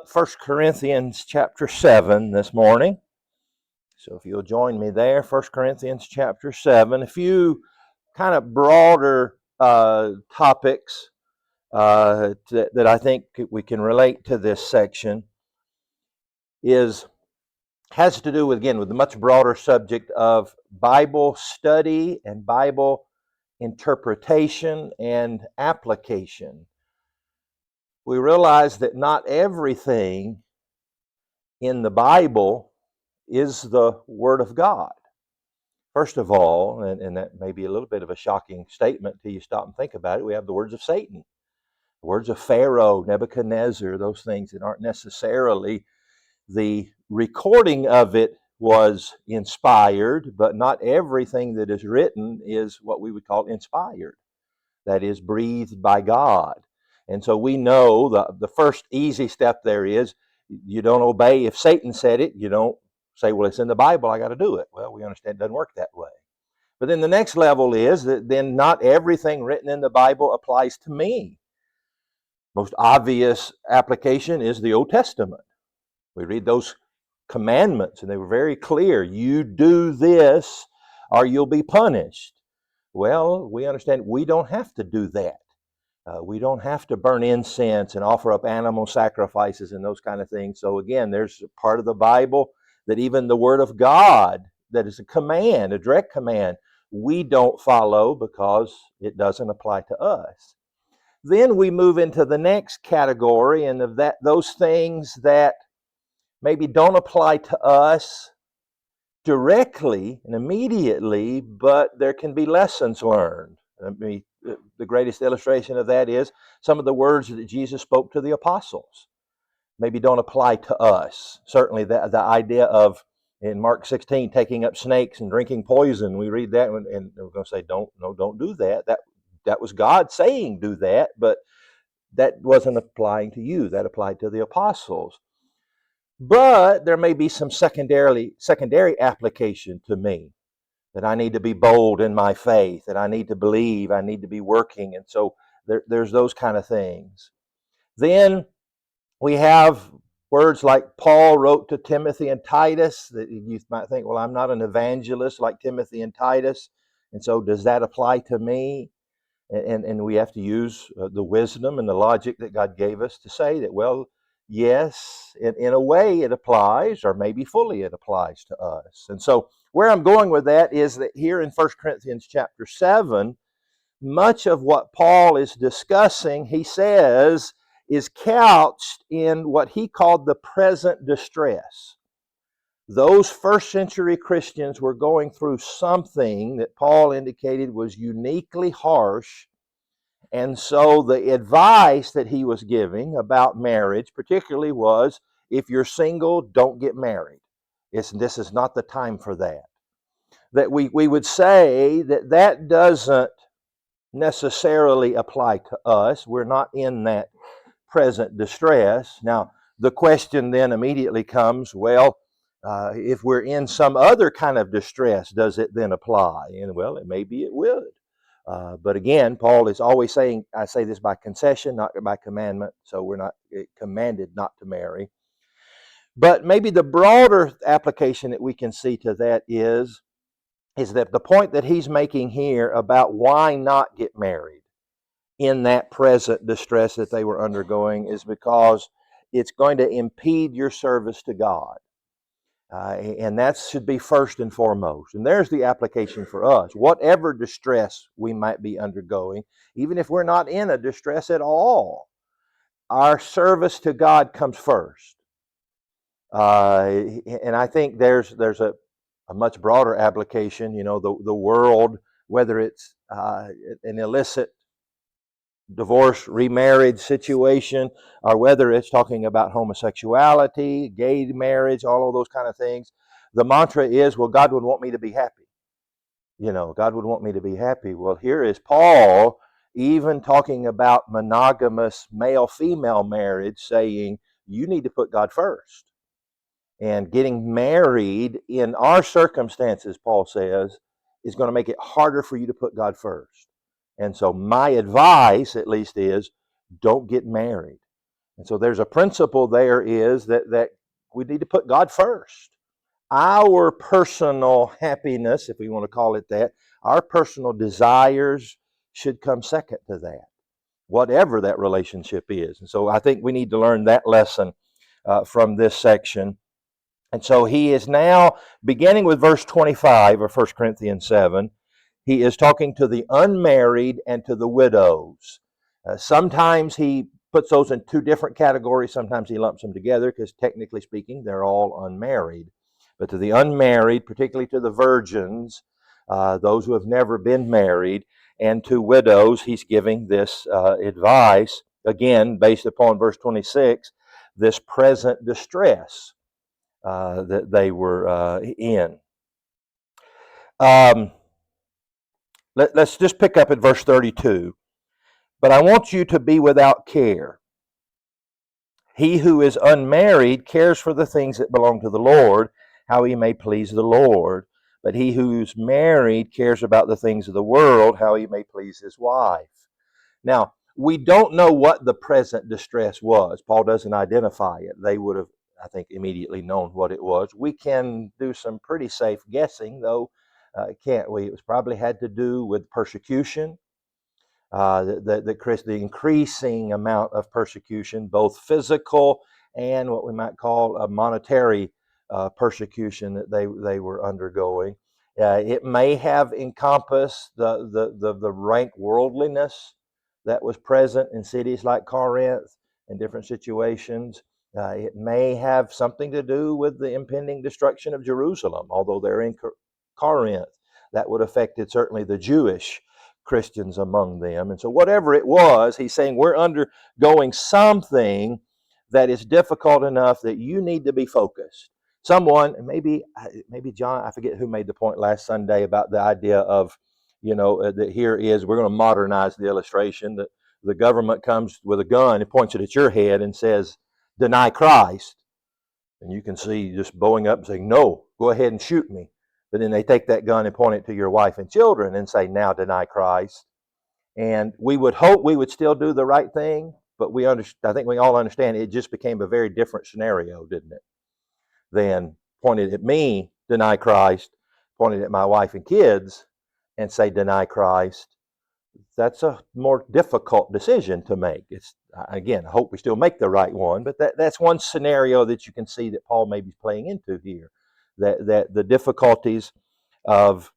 up 1 Corinthians chapter 7 this morning. So if you'll join me there, 1 Corinthians chapter 7. A few kind of broader topics that I think we can relate to this section has to do with, again, with the much broader subject of Bible study and Bible interpretation and application. We realize that not everything in the Bible is the Word of God. First of all, and that may be a little bit of a shocking statement till you stop and think about it, we have the words of Satan, the words of Pharaoh, Nebuchadnezzar, those things that aren't necessarily, the recording of it was inspired, but not everything that is written is what we would call inspired. That is breathed by God. And so we know the first easy step there is you don't obey. If Satan said it, you don't say, well, it's in the Bible, I got to do it. Well, we understand it doesn't work that way. But then the next level is that then not everything written in the Bible applies to me. Most obvious application is the Old Testament. We read those commandments and they were very clear. You do this or you'll be punished. Well, we understand we don't have to do that. We don't have to burn incense and offer up animal sacrifices and those kind of things. So again, there's a part of the Bible that even the Word of God, that is a command, a direct command, we don't follow because it doesn't apply to us. Then we move into the next category, and of that, those things that maybe don't apply to us directly and immediately, but there can be lessons learned. I mean, the greatest illustration of that is some of the words that Jesus spoke to the apostles maybe don't apply to us. Certainly the idea of, in Mark 16, taking up snakes and drinking poison, we read that and we're going to say, don't do that. That was God saying do that, but that wasn't applying to you. That applied to the apostles. But there may be some secondary application to me, that I need to be bold in my faith, that I need to believe, I need to be working. And so there's those kind of things. Then we have words like Paul wrote to Timothy and Titus, that you might think, well, I'm not an evangelist like Timothy and Titus, and so does that apply to me? And we have to use the wisdom and the logic that God gave us to say that, well, yes, in a way it applies, or maybe fully it applies to us. And so where I'm going with that is that here in 1 Corinthians chapter 7, much of what Paul is discussing, he says, is couched in what he called the present distress. Those first century Christians were going through something that Paul indicated was uniquely harsh. And so the advice that he was giving about marriage particularly was, if you're single, don't get married. This is not the time for that. That we would say that doesn't necessarily apply to us. We're not in that present distress. Now, the question then immediately comes, well, if we're in some other kind of distress, does it then apply? And well, maybe it would. But again, Paul is always saying, I say this by concession, not by commandment, so we're not commanded not to marry. But maybe the broader application that we can see to that is that the point that he's making here about why not get married in that present distress that they were undergoing is because it's going to impede your service to God. And that should be first and foremost. And there's the application for us. Whatever distress we might be undergoing, even if we're not in a distress at all, our service to God comes first. And I think there's a much broader application. You know, the world, whether it's an illicit divorce, remarriage situation, or whether it's talking about homosexuality, gay marriage, all of those kind of things, the mantra is, well, God would want me to be happy. You know, God would want me to be happy. Well, here is Paul even talking about monogamous male-female marriage, saying you need to put God first. And getting married in our circumstances, Paul says, is going to make it harder for you to put God first. And so my advice, at least, is don't get married. And so there's a principle there is that we need to put God first. Our personal happiness, if we want to call it that, our personal desires should come second to that, whatever that relationship is. And so I think we need to learn that lesson from this section. And so he is now, beginning with verse 25 of 1 Corinthians 7, he is talking to the unmarried and to the widows. Sometimes he puts those in two different categories. Sometimes he lumps them together because technically speaking, they're all unmarried. But to the unmarried, particularly to the virgins, those who have never been married, and to widows, he's giving this advice, again, based upon verse 26, this present distress that they were in. Let's just pick up at verse 32. But I want you to be without care. He who is unmarried cares for the things that belong to the Lord, how he may please the Lord. But he who's married cares about the things of the world, how he may please his wife. Now, we don't know what the present distress was. Paul doesn't identify it. They would have, I think, immediately known what it was. We can do some pretty safe guessing, though, can't we? It was probably had to do with persecution. The increasing amount of persecution, both physical and what we might call a monetary persecution that they were undergoing. It may have encompassed the rank worldliness that was present in cities like Corinth in different situations. It may have something to do with the impending destruction of Jerusalem, although they're in Corinth. That would have affected certainly the Jewish Christians among them. And so whatever it was, he's saying we're undergoing something that is difficult enough that you need to be focused. Someone, maybe John, I forget who made the point last Sunday about the idea of, that here is, we're going to modernize the illustration, that the government comes with a gun and points it at your head and says, deny Christ. And you can see just bowing up and saying, no, go ahead and shoot me. But then they take that gun and point it to your wife and children and say, now deny Christ. And we would hope we would still do the right thing, but I think we all understand it just became a very different scenario, didn't it? Than pointed at me, deny Christ, pointed at my wife and kids and say, deny Christ. That's a more difficult decision to make. It's, again, I hope we still make the right one, but that's one scenario that you can see that Paul may be playing into here. That the difficulties of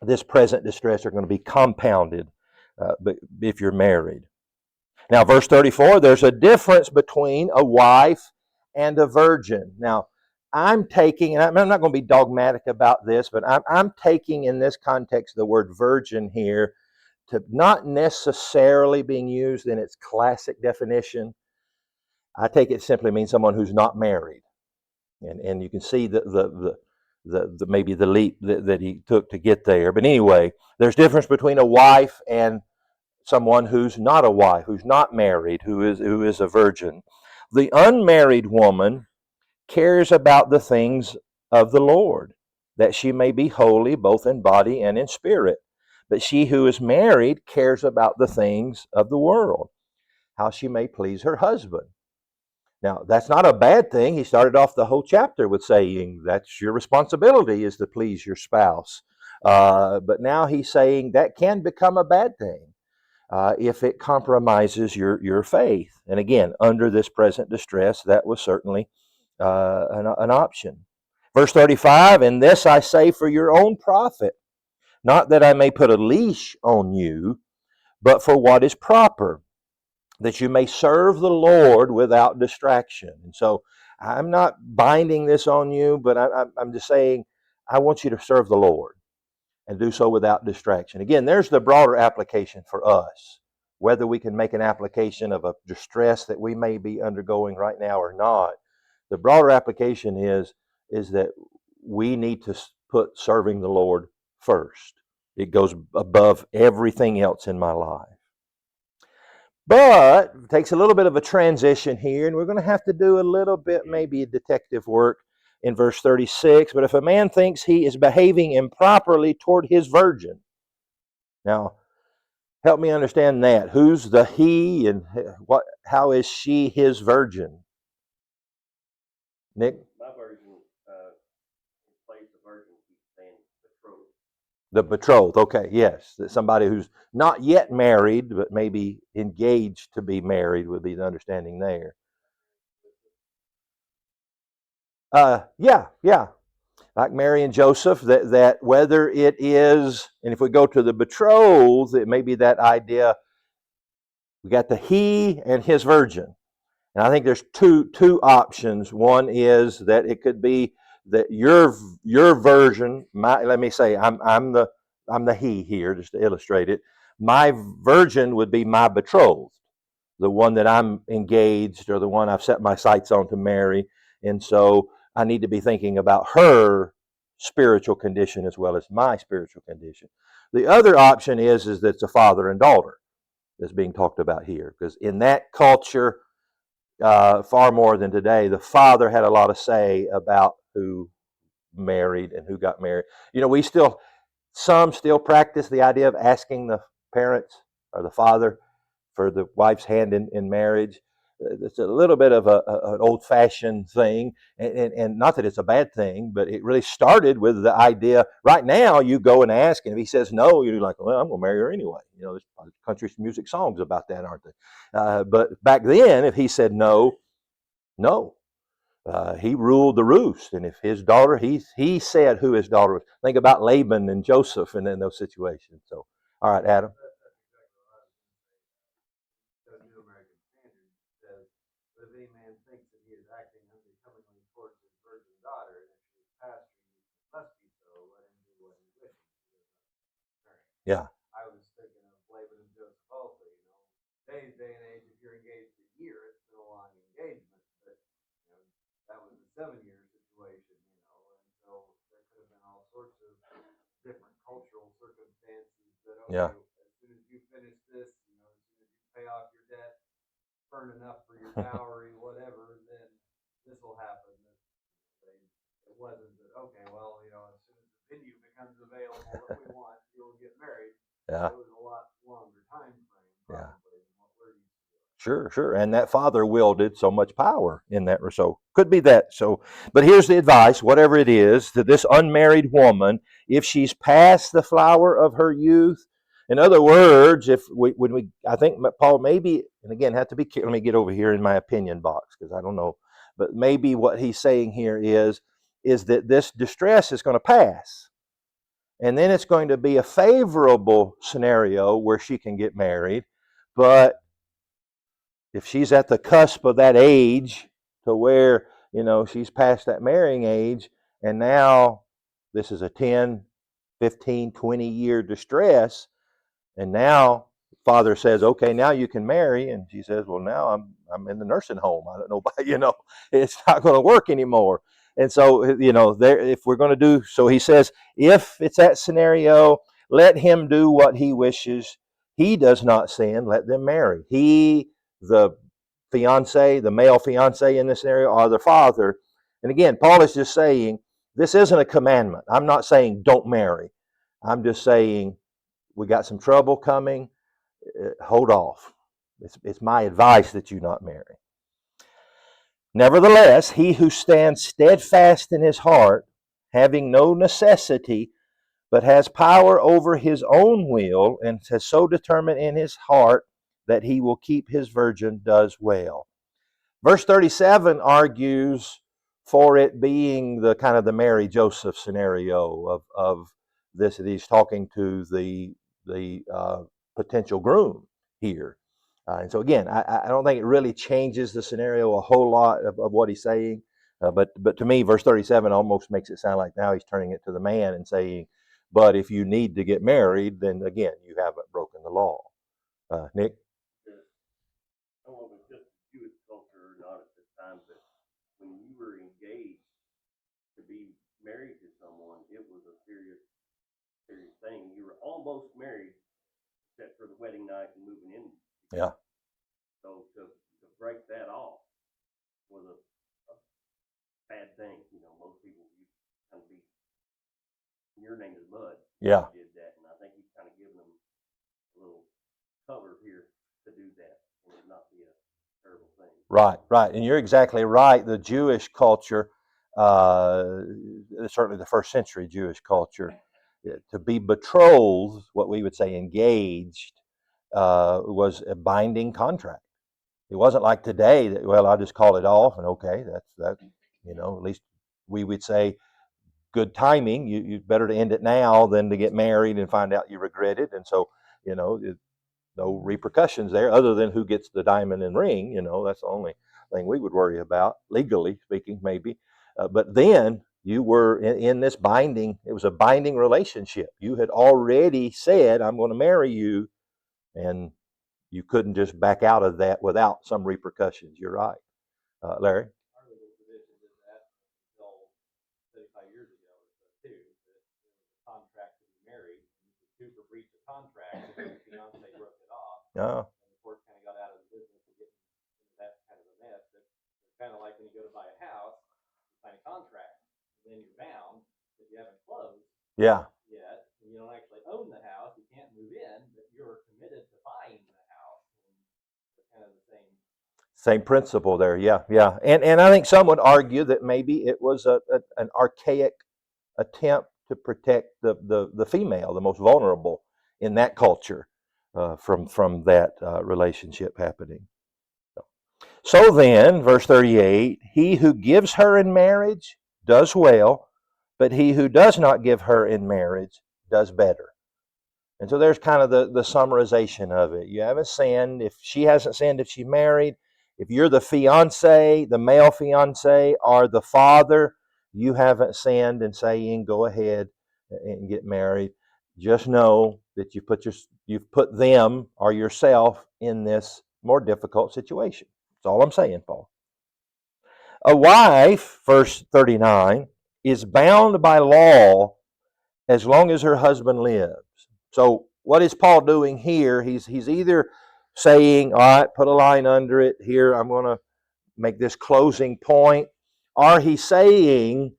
this present distress are going to be compounded if you're married. Now, verse 34, there's a difference between a wife and a virgin. Now, I'm taking, and I'm not going to be dogmatic about this, but I'm taking in this context the word virgin here to not necessarily being used in its classic definition. I take it simply means someone who's not married. And you can see the maybe the leap that he took to get there. But anyway, there's difference between a wife and someone who's not a wife, who's not married, who is a virgin. The unmarried woman cares about the things of the Lord, that she may be holy both in body and in spirit. But she who is married cares about the things of the world, how she may please her husband. Now, that's not a bad thing. He started off the whole chapter with saying that's your responsibility is to please your spouse. But now he's saying that can become a bad thing if it compromises your faith. And again, under this present distress, that was certainly an option. Verse 35, and this I say for your own profit, not that I may put a leash on you, but for what is proper, that you may serve the Lord without distraction. And so I'm not binding this on you, but I'm just saying I want you to serve the Lord and do so without distraction. Again, there's the broader application for us, whether we can make an application of a distress that we may be undergoing right now or not. The broader application is that we need to put serving the Lord first. It goes above everything else in my life. But it takes a little bit of a transition here, and we're going to have to do a little bit, maybe detective work in verse 36. But if a man thinks he is behaving improperly toward his virgin. Now, Help me understand that. Who's the he and what? How is she his virgin? Nick? My version, in place of virgin, keeps saying betrothed. The betrothed. Okay, yes. Somebody who's not yet married, but maybe engaged to be married would be the understanding there. Yeah, yeah. Like Mary and Joseph, that whether it is, and if we go to the betrothed, it may be that idea. We got the he and his virgin. And I think there's two options. One is that it could be that your version, let me say, I'm the he here, just to illustrate it. My virgin would be my betrothed, the one that I'm engaged or the one I've set my sights on to marry. And so I need to be thinking about her spiritual condition as well as my spiritual condition. The other option is that it's a father and daughter that's being talked about here, because in that culture, far more than today, the father had a lot of say about who married and who got married. We some still practice the idea of asking the parents or the father for the wife's hand in marriage. It's a little bit of an old fashioned thing, and not that it's a bad thing, but it really started with the idea. Right now, you go and ask, and if he says no, you're like, well, I'm going to marry her anyway. There's country music songs about that, aren't they? But back then, if he said no, no. He ruled the roost, and if his daughter, he said who his daughter was. Think about Laban and Joseph, and in those situations. So, all right, Adam. The New American Standard says, but if any man thinks that he is acting unbecomingly towards his virgin daughter, and if she is past her youth, it must be so, let him do what he wishes. Yeah. I was thinking of Laban and Joseph also, Today's day and age, if you're engaged a year, it's still a long engagement, but that was a 7-year situation, and so there could have been all sorts of different cultural circumstances that Yeah. okay, as soon as you finish this, as soon as you pay off your debt, earn enough for your dowry, whatever, then this will happen. It wasn't that okay, well, as soon as the venue becomes available that we want, you'll get married. Yeah. It was a lot longer time frame, Yeah. probably, than what we're used to. Sure, sure. And that father wielded so much power in that. So could be that. So, but here's the advice, whatever it is, to this unmarried woman, if she's past the flower of her youth, in other words, I think Paul maybe, and again, have to be, let me get over here in my opinion box because I don't know, but maybe what he's saying here is that this distress is going to pass. And then it's going to be a favorable scenario where she can get married. But if she's at the cusp of that age to where she's past that marrying age, and now this is a 10, 15, 20-year distress, and now father says, okay, now you can marry, and she says, well, now I'm in the nursing home, I don't know, it's not going to work anymore. And so there, if we're going to do so, he says, if it's that scenario, let him do what he wishes. He does not sin, let them marry. The fiance, the male fiance in this scenario, or the father. And again, Paul is just saying this isn't a commandment. I'm not saying don't marry. I'm just saying we got some trouble coming. Hold off. It's my advice that you not marry. Nevertheless, he who stands steadfast in his heart, having no necessity, but has power over his own will, and has so determined in his heart that he will keep his virgin, does well. Verse 37 argues for it being the kind of the Mary Joseph scenario of this. He's talking to the potential groom here. And so again, I don't think it really changes the scenario a whole lot of what he's saying. But to me, verse 37 almost makes it sound like now he's turning it to the man and saying, but if you need to get married, then again, you haven't broken the law. Nick? I don't know if it's just Jewish culture or not at this time, but when you were engaged to be married to someone, it was a serious, serious thing. You were almost married, except for the wedding night and moving in. Yeah. So to break that off was a bad thing. Most people you kind of be your name is Bud. Yeah. Did that, and I think he's kind of giving them a little cover here to do that and it not be a terrible thing. Right, right. And you're exactly right. The Jewish culture, uh, certainly the first century Jewish culture, to be betrothed, what we would say engaged, was a binding contract. It wasn't like today that, well, I'll just call it off and okay, that's that, at least we would say good timing. You better to end it now than to get married and find out you regret it. And so, no repercussions there other than who gets the diamond and ring. That's the only thing we would worry about, legally speaking, maybe. But then you were in this binding, it was a binding relationship. You had already said, I'm going to marry you, and you couldn't just back out of that without some repercussions. You're right. Larry? Our legal tradition did that until 35 years ago or so too, that there was a contract to be married, and you could sue for breach of contract if the fiance broke it off. Oh, And the court kind of got out of the business of getting into that kind of a mess. But it's kind of like when you go to buy a house, you sign a contract, and then you're bound if you haven't closed yeah. yet, and you don't actually own the house, you can't move in, but you're committed to buying the house. And it's kind of the same. Same principle there, yeah, yeah. And I think some would argue that maybe it was an archaic attempt to protect the female, the most vulnerable in that culture, from that relationship happening. So then, verse 38, he who gives her in marriage does well, but he who does not give her in marriage does better. And so there's kind of the summarization of it. You haven't sinned. If she hasn't sinned, if she married, if you're the fiance, the male fiance, or the father, you haven't sinned in saying, go ahead and get married. Just know that you've put them or yourself in this more difficult situation. That's all I'm saying, Paul. A wife, verse 39, is bound by law as long as her husband lives. So what is Paul doing here? He's either saying, all right, put a line under it here, I'm going to make this closing point, or he's saying,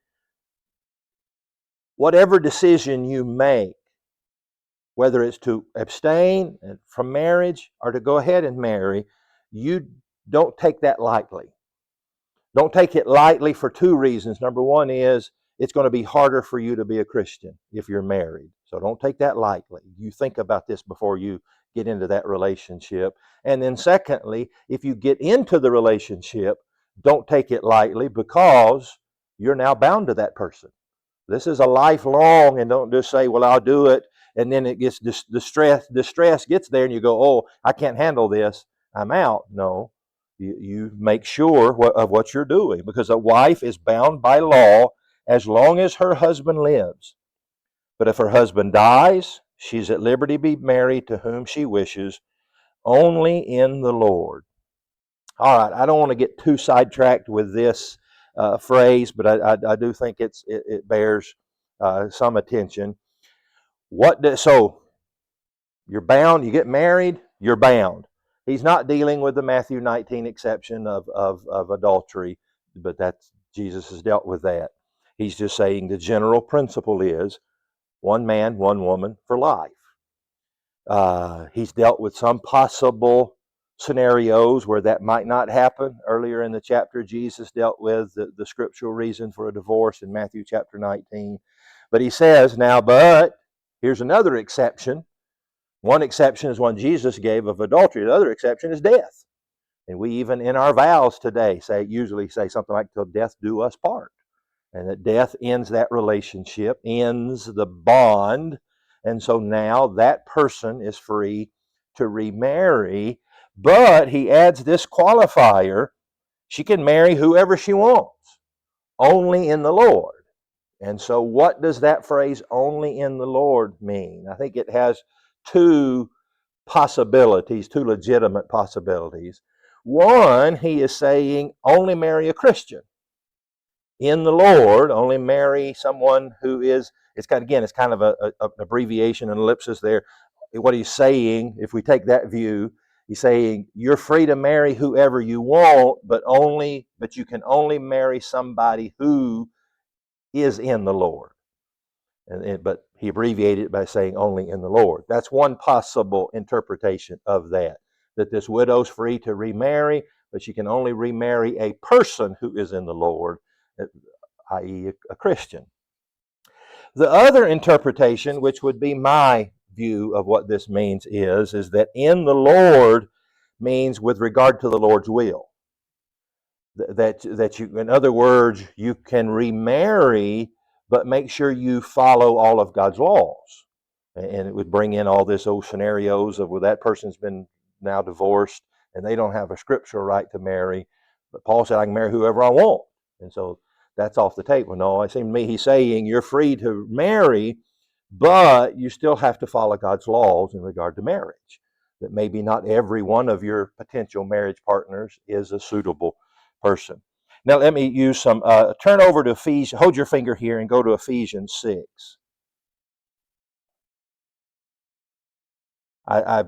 whatever decision you make, whether it's to abstain from marriage or to go ahead and marry, you don't take that lightly. Don't take it lightly for two reasons. Number one is it's going to be harder for you to be a Christian if you're married. So don't take that lightly. You think about this before you get into that relationship. And then secondly, if you get into the relationship, don't take it lightly because you're now bound to that person. This is a lifelong, and don't just say, well, I'll do it. And then it gets the stress gets there and you go, oh, I can't handle this, I'm out. No, you make sure of what you're doing, because a wife is bound by law as long as her husband lives. But if her husband dies, she's at liberty to be married to whom she wishes, only in the Lord. All right, I don't want to get too sidetracked with this phrase, but I do think it bears some attention. So you're bound, you get married, you're bound. He's not dealing with the Matthew 19 exception of adultery, but that's Jesus has dealt with that. He's just saying the general principle is one man, one woman for life. He's dealt with some possible scenarios where that might not happen. Earlier in the chapter, Jesus dealt with the scriptural reason for a divorce in Matthew chapter 19. But he says now, but here's another exception. One exception is one Jesus gave of adultery. The other exception is death. And we even in our vows today usually say something like, till death do us part. And that death ends that relationship, ends the bond. And so now that person is free to remarry. But he adds this qualifier: she can marry whoever she wants, only in the Lord. And so what does that phrase, only in the Lord, mean? I think it has two possibilities, two legitimate possibilities. One, he is saying only marry a Christian. In the Lord, only marry someone who is, it's kind of an abbreviation, an ellipsis there. What he's saying, if we take that view, he's saying you're free to marry whoever you want, but you can only marry somebody who is in the Lord. But He abbreviated it by saying only in the Lord. That's one possible interpretation of that this widow's free to remarry, but she can only remarry a person who is in the Lord, i.e. a Christian. The other interpretation, which would be my view of what this means, is that in the Lord means with regard to the Lord's will. That you, in other words, you can remarry, but make sure you follow all of God's laws. And it would bring in all this old scenarios of, well, that person's been now divorced and they don't have a scriptural right to marry. But Paul said, I can marry whoever I want. And so that's off the table. No, it seems to me he's saying you're free to marry, but you still have to follow God's laws in regard to marriage. That maybe not every one of your potential marriage partners is a suitable person. Now let me use some, turn over to Ephesians, hold your finger here and go to Ephesians 6. I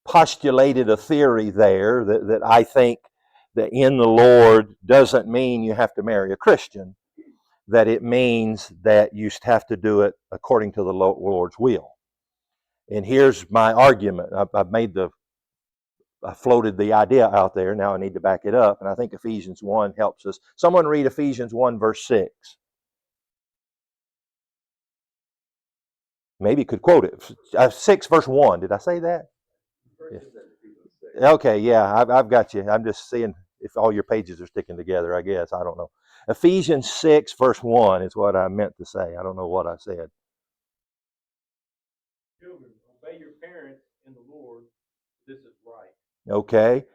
postulated a theory there that I think that in the Lord doesn't mean you have to marry a Christian, that it means that you have to do it according to the Lord's will. And here's my argument. I floated the idea out there. Now I need to back it up. And I think Ephesians 1 helps us. Someone read Ephesians 1 verse 6. Maybe could quote it. 6 verse 1. Did I say that? Yeah. Okay, yeah, I've got you. I'm just seeing if all your pages are sticking together, I guess. I don't know. Ephesians 6 verse 1 is what I meant to say. I don't know what I said. Children, obey your parents in the Lord. This is right. Okay.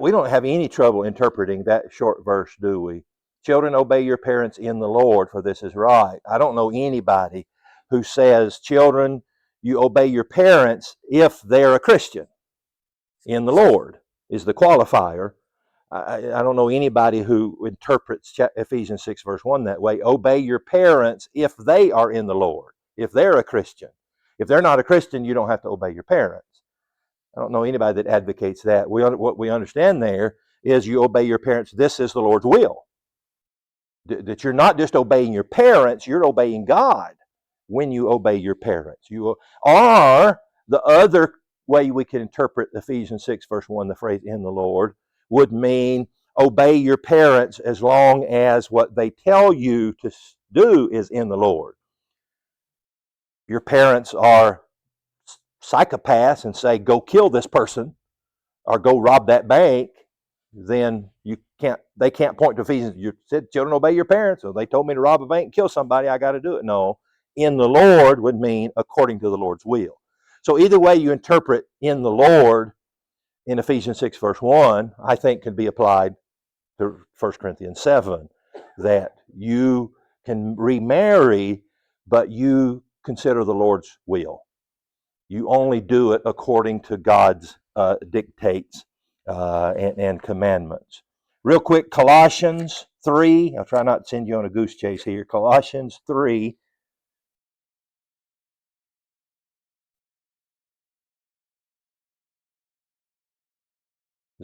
We don't have any trouble interpreting that short verse, do we? Children, obey your parents in the Lord, for this is right. I don't know anybody who says, children, you obey your parents if they're a Christian. In the Lord is the qualifier. I don't know anybody who interprets Ephesians 6 verse 1 that way. Obey your parents if they are in the Lord, if they're a Christian. If they're not a Christian, you don't have to obey your parents. I don't know anybody that advocates that. What we understand there is you obey your parents. This is the Lord's will. That you're not just obeying your parents, you're obeying God when you obey your parents. You are the other way we can interpret Ephesians 6 verse 1, the phrase in the Lord, would mean obey your parents as long as what they tell you to do is in the Lord. Your parents are psychopaths and say, go kill this person or go rob that bank, then they can't point to Ephesians. You said, children, obey your parents. So they told me to rob a bank and kill somebody, I got to do it. No, in the Lord would mean according to the Lord's will. So either way you interpret in the Lord in Ephesians 6 verse 1, I think could be applied to 1 Corinthians 7, that you can remarry, but you consider the Lord's will. You only do it according to God's dictates and commandments. Real quick, Colossians 3. I'll try not to send you on a goose chase here. Colossians 3.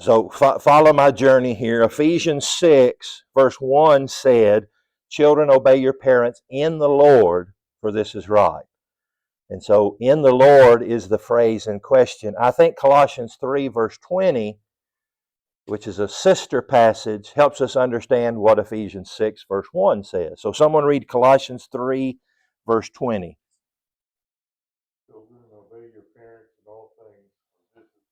So follow my journey here. Ephesians 6, verse 1 said, children, obey your parents in the Lord, for this is right. And so in the Lord is the phrase in question. I think Colossians 3, verse 20, which is a sister passage, helps us understand what Ephesians 6, verse 1 says. So someone read Colossians 3, verse 20. Children, obey your parents in all things. This is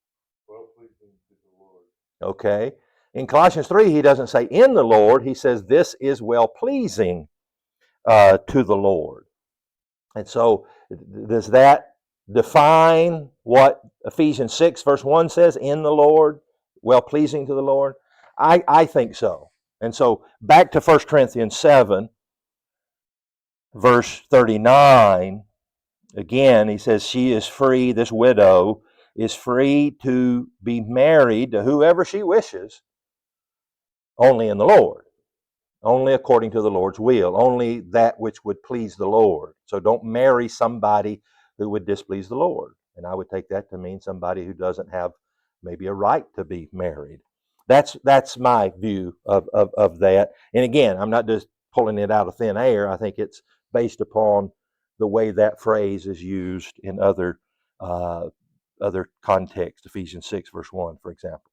well-pleasing to the Lord. Okay. In Colossians 3, he doesn't say in the Lord. He says this is well-pleasing to the Lord. And so does that define what Ephesians 6, verse 1 says, in the Lord, well-pleasing to the Lord? I think so. And so back to 1 Corinthians 7, verse 39, again, he says she is free, this widow is free to be married to whoever she wishes, only in the Lord. Only according to the Lord's will, only that which would please the Lord. So don't marry somebody who would displease the Lord. And I would take that to mean somebody who doesn't have maybe a right to be married. That's my view of that. And again, I'm not just pulling it out of thin air. I think it's based upon the way that phrase is used in other contexts, Ephesians 6, verse 1, for example.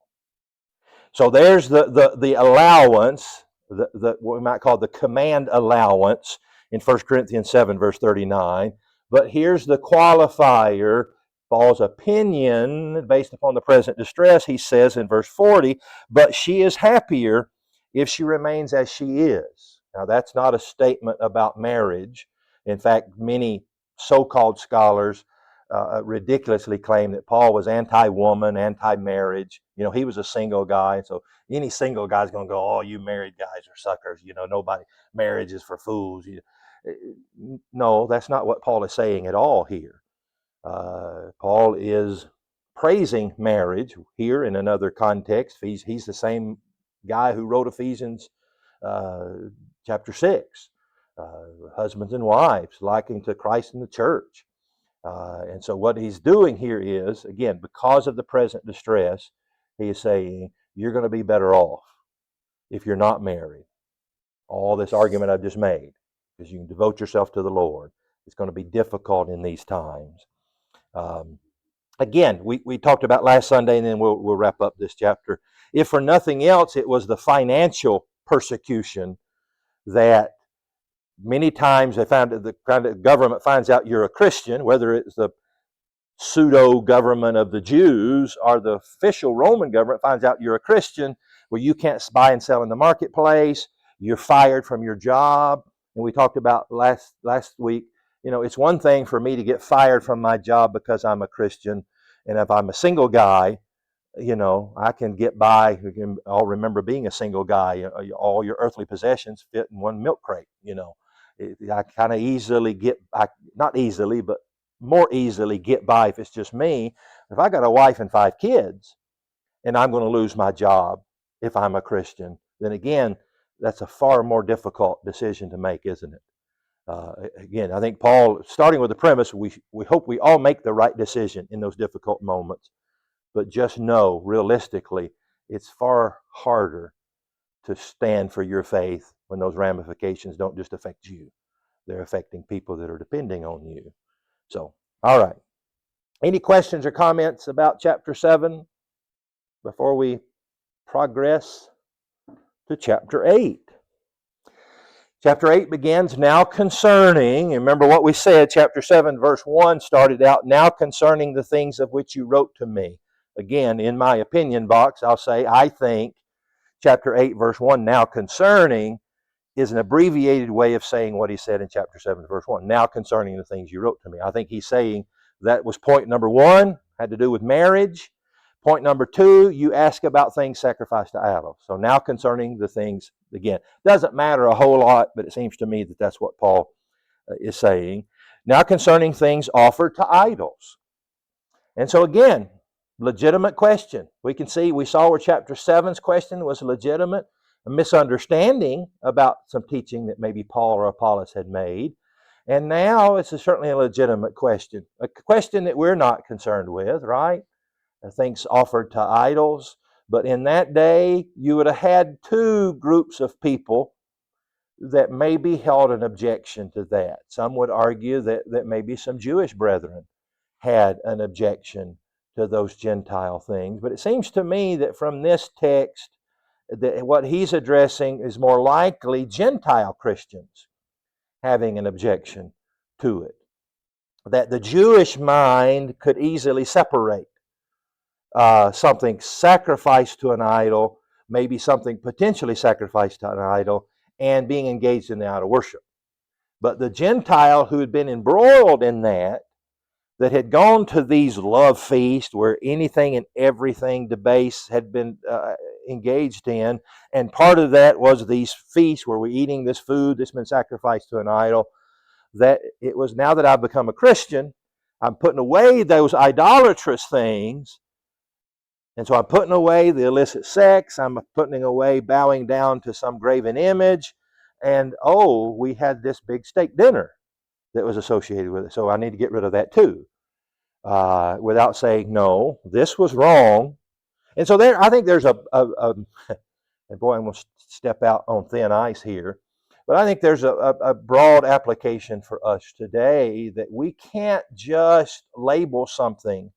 So there's the allowance, what we might call the command allowance in 1 Corinthians 7, verse 39. But here's the qualifier, Paul's opinion based upon the present distress. He says in verse 40, but she is happier if she remains as she is. Now, that's not a statement about marriage. In fact, many so-called scholars ridiculously claim that Paul was anti-woman, anti-marriage. You know, he was a single guy, so any single guy's going to go, "Oh, you married guys are suckers." You know, nobody. Marriage is for fools. No, that's not what Paul is saying at all here. Paul is praising marriage here in another context. He's the same guy who wrote Ephesians chapter 6. Husbands and wives liking to Christ and the church. And so what he's doing here is, again, because of the present distress, he is saying, you're going to be better off if you're not married. All this argument I've just made, because you can devote yourself to the Lord. It's going to be difficult in these times. Again, we talked about last Sunday, and then we'll wrap up this chapter. If for nothing else, it was the financial persecution that many times they found the kind of government finds out you're a Christian, whether it's the pseudo government of the Jews or the official Roman government finds out you're a Christian, where you can't buy and sell in the marketplace, you're fired from your job. And we talked about last week, you know, it's one thing for me to get fired from my job because I'm a Christian, and if I'm a single guy, you know, I can get by. We can all remember being a single guy. All your earthly possessions fit in one milk crate, you know. I kind of easily not easily, but more easily get by if it's just me. If I got a wife and 5 kids and I'm going to lose my job if I'm a Christian, then again, that's a far more difficult decision to make, isn't it? Again, I think Paul, starting with the premise, we hope we all make the right decision in those difficult moments, but just know, realistically, it's far harder to stand for your faith when those ramifications don't just affect you. They're affecting people that are depending on you. So, all right. Any questions or comments about chapter 7 before we progress to chapter 8? Chapter 8 begins, now concerning, and remember what we said, chapter 7, verse 1 started out, now concerning the things of which you wrote to me. Again, in my opinion box, I'll say, I think chapter 8, verse 1, now concerning, is an abbreviated way of saying what he said in chapter 7, verse 1. Now concerning the things you wrote to me. I think he's saying that was point number 1, had to do with marriage. Point number 2, you ask about things sacrificed to idols. So now concerning the things, again, doesn't matter a whole lot, but it seems to me that that's what Paul is saying. Now concerning things offered to idols. And so again, legitimate question. We saw where chapter 7's question was legitimate, a misunderstanding about some teaching that maybe Paul or Apollos had made. And now it's certainly a legitimate question, a question that we're not concerned with, right? Things offered to idols. But in that day, you would have had 2 groups of people that maybe held an objection to that. Some would argue that maybe some Jewish brethren had an objection to those Gentile things. But it seems to me that from this text, that what he's addressing is more likely Gentile Christians having an objection to it. That the Jewish mind could easily separate something sacrificed to an idol, maybe something potentially sacrificed to an idol, and being engaged in the idol worship. But the Gentile who had been embroiled in that had gone to these love feasts where anything and everything debased had been engaged in, and part of that was these feasts where we're eating this food that's been sacrificed to an idol, that it was, now that I've become a Christian, I'm putting away those idolatrous things. And so I'm putting away the illicit sex, I'm putting away bowing down to some graven image, and we had this big steak dinner that was associated with it, so I need to get rid of that too. Without saying, no, this was wrong. And so there, I think there's and boy, I'm going to step out on thin ice here, But I think there's a broad application for us today that we can't just label something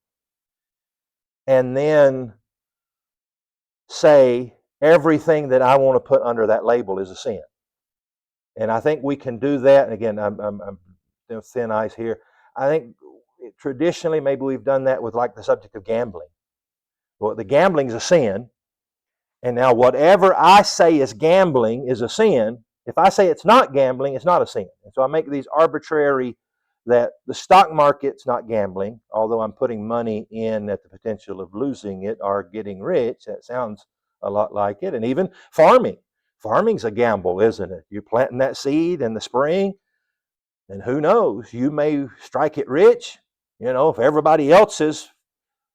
and then say everything that I want to put under that label is a sin. And I think we can do that. And again, I'm thin ice here. I think traditionally maybe we've done that with like the subject of gambling. Well, the gambling is a sin. And now whatever I say is gambling is a sin. If I say it's not gambling, it's not a sin. And so I make these arbitrary that the stock market's not gambling, although I'm putting money in at the potential of losing it or getting rich. That sounds a lot like it. And even farming. Farming's a gamble, isn't it? You're planting that seed in the spring, and who knows, you may strike it rich. You know, if everybody else is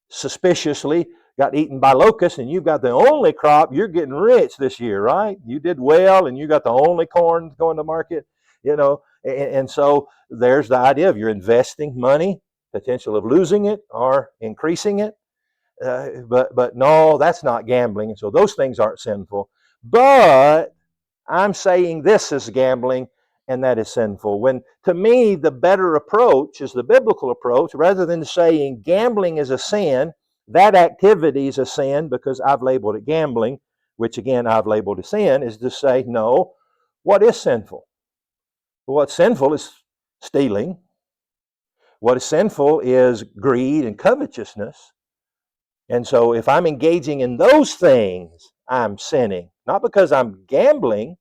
suspiciously got eaten by locusts and you've got the only crop, you're getting rich this year, right? You did well and you got the only corn going to market, you know. And so there's the idea of you're investing money, potential of losing it or increasing it. But no, that's not gambling. And so those things aren't sinful. But I'm saying this is gambling and that is sinful. When to me, the better approach is the biblical approach. Rather than saying gambling is a sin, that activity is a sin because I've labeled it gambling, which again I've labeled a sin, is to say, no, what is sinful? What's sinful is stealing. What is sinful is greed and covetousness. And so if I'm engaging in those things, I'm sinning. Not because I'm gambling,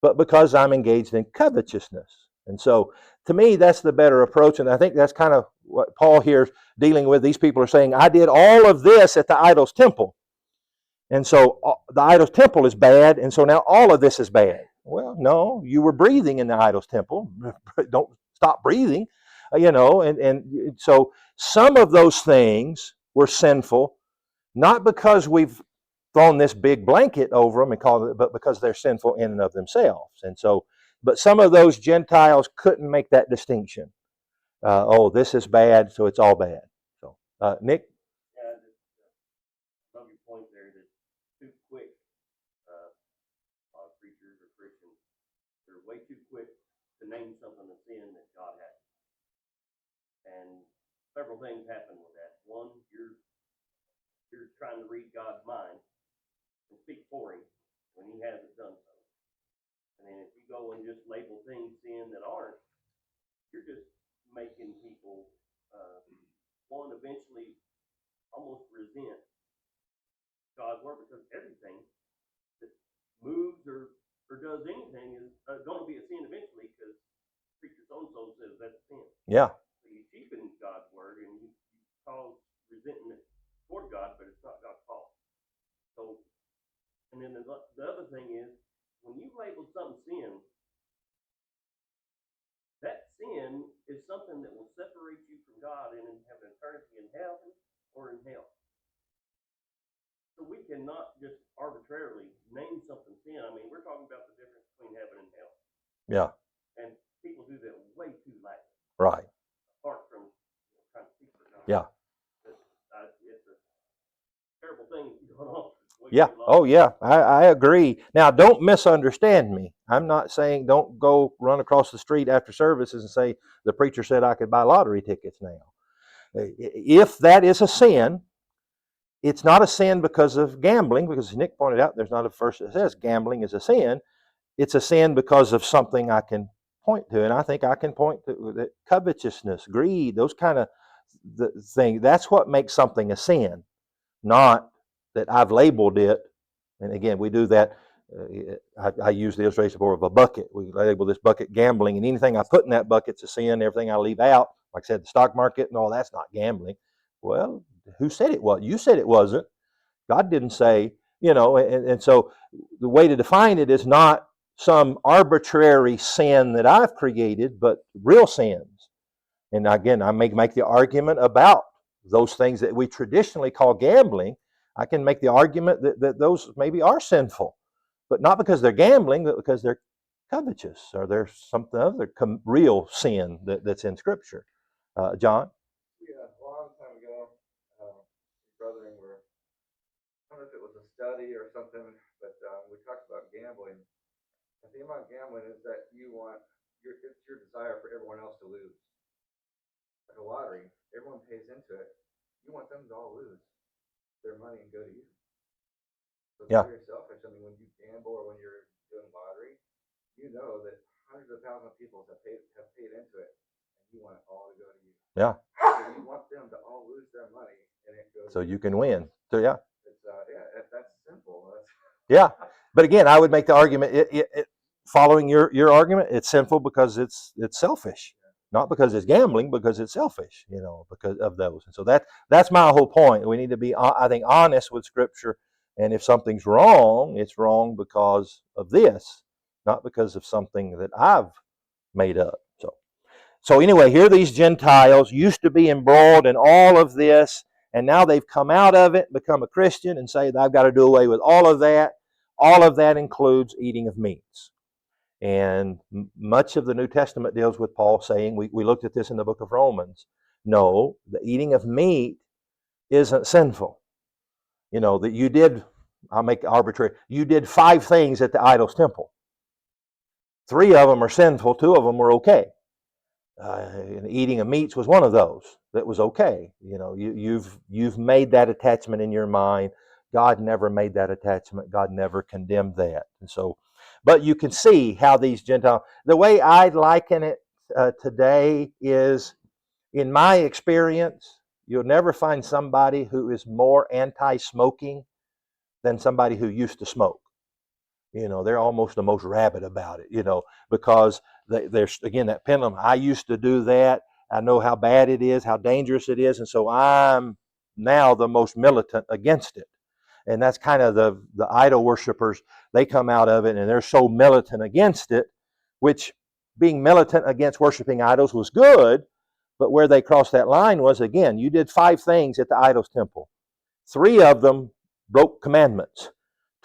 but because I'm engaged in covetousness. And so to me, that's the better approach. And I think that's kind of what Paul here is dealing with. These people are saying, I did all of this at the idol's temple. And so the idol's temple is bad. And so now all of this is bad. Well, no, you were breathing in the idol's temple. Don't stop breathing, and so some of those things were sinful, not because we've thrown this big blanket over them and called it, but because they're sinful in and of themselves. And so, but some of those Gentiles couldn't make that distinction. Oh, this is bad, so it's all bad. So, Nick? Yeah, I just love your point there that too quick, a lot of preachers or Christians, they're way too quick to name something a sin that God has. And several things happen with that. One, you're trying to read God's mind and speak for him when he hasn't done so. And then if you go and just label things sin that aren't, you're just making people one eventually almost resent God's word, because everything that moves or does anything is going to be a sin eventually, because preacher so and so says that's a sin. Yeah. So you cheapen God's word and you cause resentment toward God, but it's not God's fault. So, and then the other thing is, when you label something sin, that sin is something that will separate you from God and have an eternity in heaven or in hell. So we cannot just arbitrarily name something sin. I mean, we're talking about the difference between heaven and hell. Yeah. And people do that way too lightly. Right. Apart from trying to speak for God. Yeah. It's a terrible thing going on. Yeah. Oh, yeah. I agree. Now, don't misunderstand me. I'm not saying don't go run across the street after services and say the preacher said I could buy lottery tickets now. If that is a sin, it's not a sin because of gambling, because as Nick pointed out, there's not a verse that says gambling is a sin. It's a sin because of something I can point to. And I think I can point to that covetousness, greed, those kind of things. That's what makes something a sin, not that I've labeled it. And again, we do that. I use the illustration of a bucket. We label this bucket gambling, and anything I put in that bucket's a sin. Everything I leave out, like I said, the stock market and all that's not gambling. Well, who said it was? You said it wasn't. God didn't say, and so the way to define it is not some arbitrary sin that I've created, but real sins. And again, I may make the argument about those things that we traditionally call gambling. I can make the argument that those maybe are sinful, but not because they're gambling, but because they're covetous or there's something other real sin that's in Scripture. John? Yeah, a long time ago, brother and were, I don't know if it was a study or something, but we talked about gambling. The thing about gambling is that it's your desire for everyone else to lose. Like a lottery, everyone pays into it. You want them to all lose their money and go to you. So it's Yeah. very selfish. I mean, when you gamble or when you're doing lottery, you know that hundreds of thousands of people have paid into it, and you want it all to go to you. Yeah. So you want them to all lose their money, and it goes. So you can win. So yeah. It's that's simple. Yeah. But again, I would make the argument, following your argument, it's sinful because it's selfish, not because it's gambling, because it's selfish, because of those. And so that's my whole point. We need to be, I think, honest with Scripture. And if something's wrong, it's wrong because of this, not because of something that I've made up. So anyway, here these Gentiles used to be embroiled in all of this, and now they've come out of it, become a Christian, and say, I've got to do away with all of that. All of that includes eating of meats. And much of the New Testament deals with Paul saying, we looked at this in the book of Romans, no, the eating of meat isn't sinful. That you did, I'll make it arbitrary, you did 5 things at the idol's temple. 3 of them are sinful, 2 of them were okay. And eating of meats was one of those that was okay. You've made that attachment in your mind. God never made that attachment. God never condemned that. And so, but you can see how these Gentiles. The way I liken it today is, in my experience, you'll never find somebody who is more anti-smoking than somebody who used to smoke. They're almost the most rabid about it, because there's, again, that pendulum. I used to do that. I know how bad it is, how dangerous it is. And so I'm now the most militant against it. And that's kind of the idol worshipers. They come out of it and they're so militant against it, which being militant against worshiping idols was good. But where they crossed that line was, again, you did 5 things at the idol's temple. 3 of them broke commandments.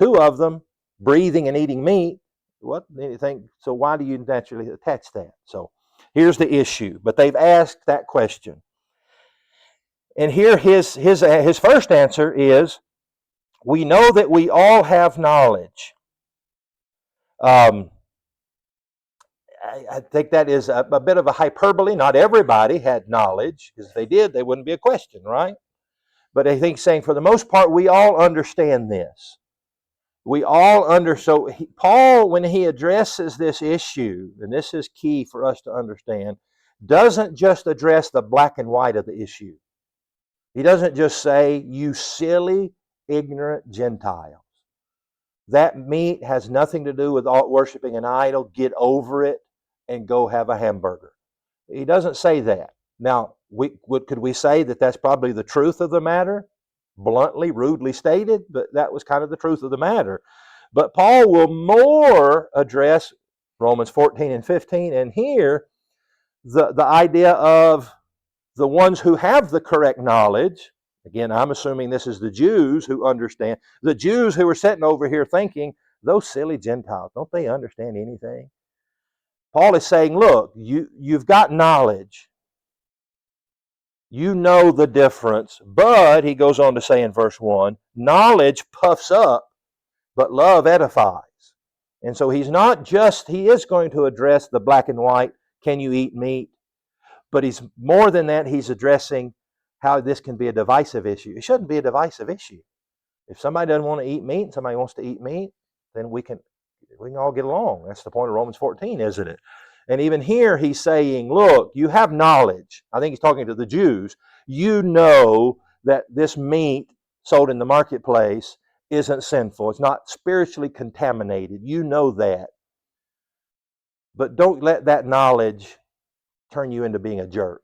2 of them, breathing and eating meat. What do you think? So why do you naturally attach that? So here's the issue. But they've asked that question, and here his first answer is, we know that we all have knowledge. I think that is a bit of a hyperbole. Not everybody had knowledge, because if they did, they wouldn't be a question, right? But I think saying, for the most part, we all understand this. Paul, when he addresses this issue, and this is key for us to understand, doesn't just address the black and white of the issue. He doesn't just say, you silly, ignorant Gentiles. That meat has nothing to do with worshiping an idol. Get over it and go have a hamburger. He doesn't say that. Now, could we say that that's probably the truth of the matter? Bluntly, rudely stated, but that was kind of the truth of the matter. But Paul will more address Romans 14 and 15, and here the idea of the ones who have the correct knowledge. Again, I'm assuming this is the Jews who understand. The Jews who are sitting over here thinking, those silly Gentiles, don't they understand anything? Paul is saying, look, you've got knowledge. You know the difference. But, he goes on to say in verse 1, knowledge puffs up, but love edifies. And so he is going to address the black and white, can you eat meat? But he's more than that, he's addressing how this can be a divisive issue. It shouldn't be a divisive issue. If somebody doesn't want to eat meat and somebody wants to eat meat, then we can all get along. That's the point of Romans 14, isn't it? And even here he's saying, look, you have knowledge. I think he's talking to the Jews. You know that this meat sold in the marketplace isn't sinful. It's not spiritually contaminated. You know that. But don't let that knowledge turn you into being a jerk.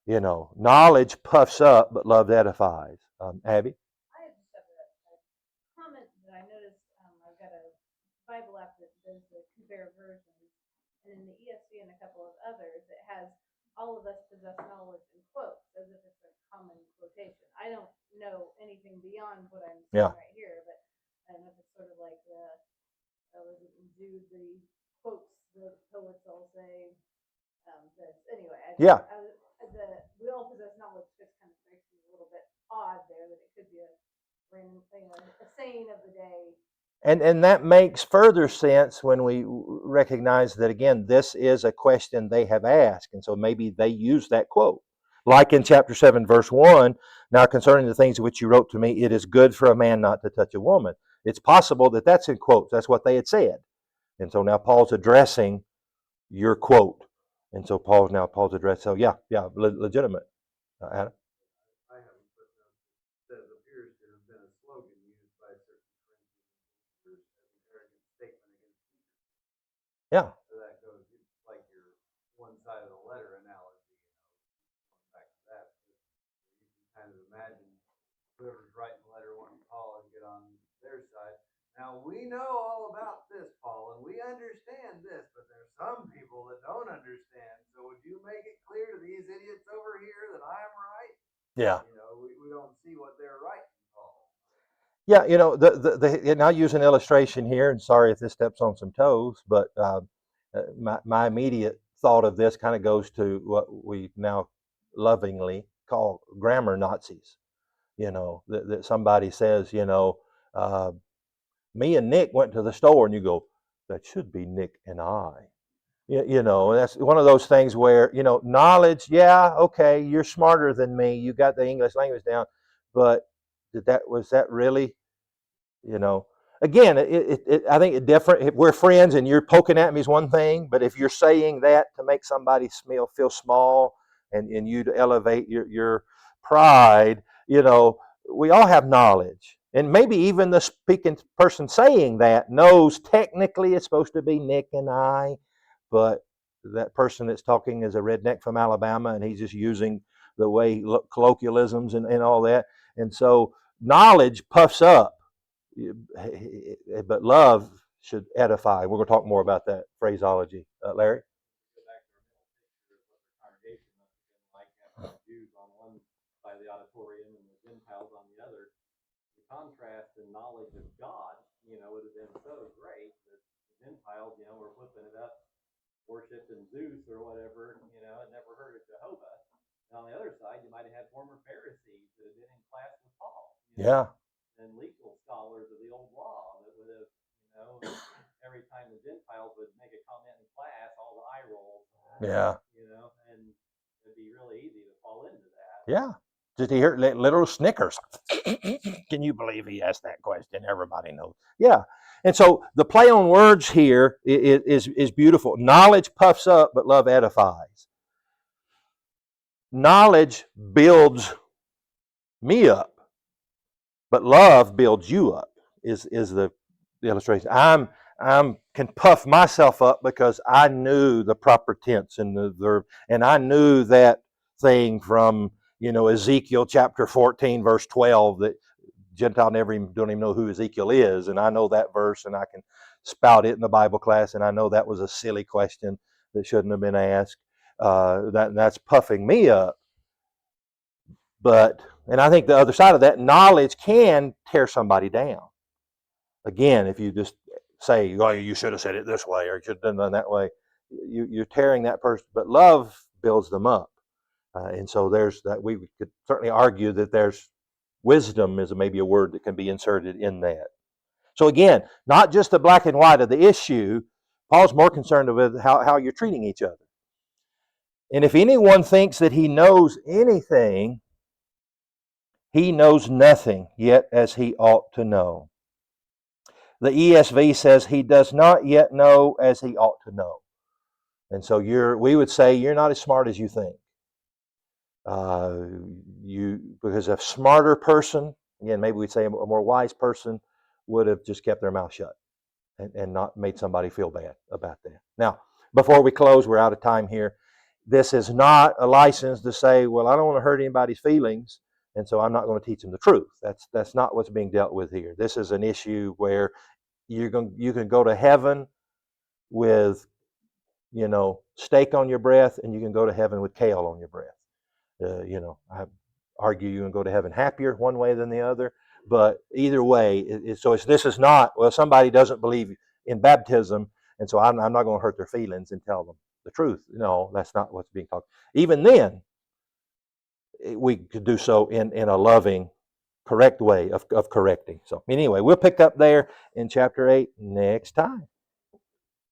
Knowledge puffs up, but love edifies. Abby? I just have a comment that I noticed. I've got a Bible app that does the compare versions, and in the ESV and a couple of others, it has all of us possess knowledge in quotes, as if it's a common quotation. I don't know anything beyond what I'm seeing right here, but I don't know if it's sort of like was it in Jude, the quotes the poets all say this. Anyway, we all possess knowledge just kind of makes me a little bit odd there, that it could be a random thing, a saying of the day And that makes further sense when we recognize that, again, this is a question they have asked. And so maybe they use that quote. Like in chapter 7, verse 1, now concerning the things which you wrote to me, it is good for a man not to touch a woman. It's possible that that's in quotes. That's what they had said. And so now Paul's addressing your quote. And so Paul's addressing, so yeah, legitimate. Adam? I haven't put notes that appears to have been a slogan used by certain Corinthian as an arrogant statement against Peter. Yeah. So that goes, it's like your one side of the letter analogy, going back to that. But you can kind of imagine whoever's writing the letter wanting Paul to get on their side. Now, we know all about this, Paul, and we understand this, but there's some people that don't understand. So would you make it clear to these idiots over here that I'm right? Yeah. You know, we don't see what they're writing, Paul. Yeah, and I'll use an illustration here, and sorry if this steps on some toes, but my immediate thought of this kind of goes to what we now lovingly call grammar Nazis. That somebody says, me and Nick went to the store, and you go, that should be Nick and I. That's one of those things where, knowledge, yeah, okay, you're smarter than me, you got the English language down, but was that really, again, I think it's different. If we're friends and you're poking at me is one thing, but if you're saying that to make somebody feel small and you to elevate your pride, we all have knowledge. And maybe even the speaking person saying that knows technically it's supposed to be Nick and I, but that person that's talking is a redneck from Alabama and he's just using the way colloquialisms and all that. And so knowledge puffs up, but love should edify. We're going to talk more about that phraseology. Larry? Go back to our mental picture of what the congregation must have been like, having the Jews on one side of the auditorium and the Gentiles on the other. The contrast in knowledge of God, would have been so great that the Gentiles, were whipping it up, worshiping Zeus or whatever, had never heard of Jehovah. And on the other side, you might have had former Pharisees that had been in class with Paul. Yeah. And legal scholars of the old law that would have, every time the Gentiles would make a comment in class, all the eye rolls. Yeah. And it'd be really easy to fall into that. Yeah. Just to hear little snickers. Can you believe he asked that question? Everybody knows. Yeah. And so the play on words here is beautiful. Knowledge puffs up, but love edifies. Knowledge builds me up, but love builds you up. Is the illustration? I'm can puff myself up because I knew the proper tense and the verb, and I knew that thing from Ezekiel chapter 14 verse 12 that Gentile don't even know who Ezekiel is, and I know that verse and I can spout it in the Bible class, and I know that was a silly question that shouldn't have been asked. That's puffing me up. And I think the other side of that, knowledge can tear somebody down. Again, if you just say, "Oh, you should have said it this way," or "You should have done that way," you're tearing that person. But love builds them up, and so there's that. We could certainly argue that there's wisdom is maybe a word that can be inserted in that. So again, not just the black and white of the issue. Paul's more concerned with how you're treating each other. And if anyone thinks that he knows anything, he knows nothing yet as he ought to know. The ESV says he does not yet know as he ought to know. And so we would say you're not as smart as you think. Because a smarter person, again, maybe we'd say a more wise person, would have just kept their mouth shut and not made somebody feel bad about that. Now, before we close, we're out of time here. This is not a license to say, well, I don't want to hurt anybody's feelings, and so I'm not going to teach them the truth. That's not what's being dealt with here. This is an issue where you can go to heaven with, steak on your breath, and you can go to heaven with kale on your breath. I argue you can go to heaven happier one way than the other, but either way, this is not, well, somebody doesn't believe in baptism, and so I'm not going to hurt their feelings and tell them the truth. No, that's not what's being talked. Even then, we could do so in a loving correct way of correcting. So anyway, we'll pick up there in chapter 8 next time.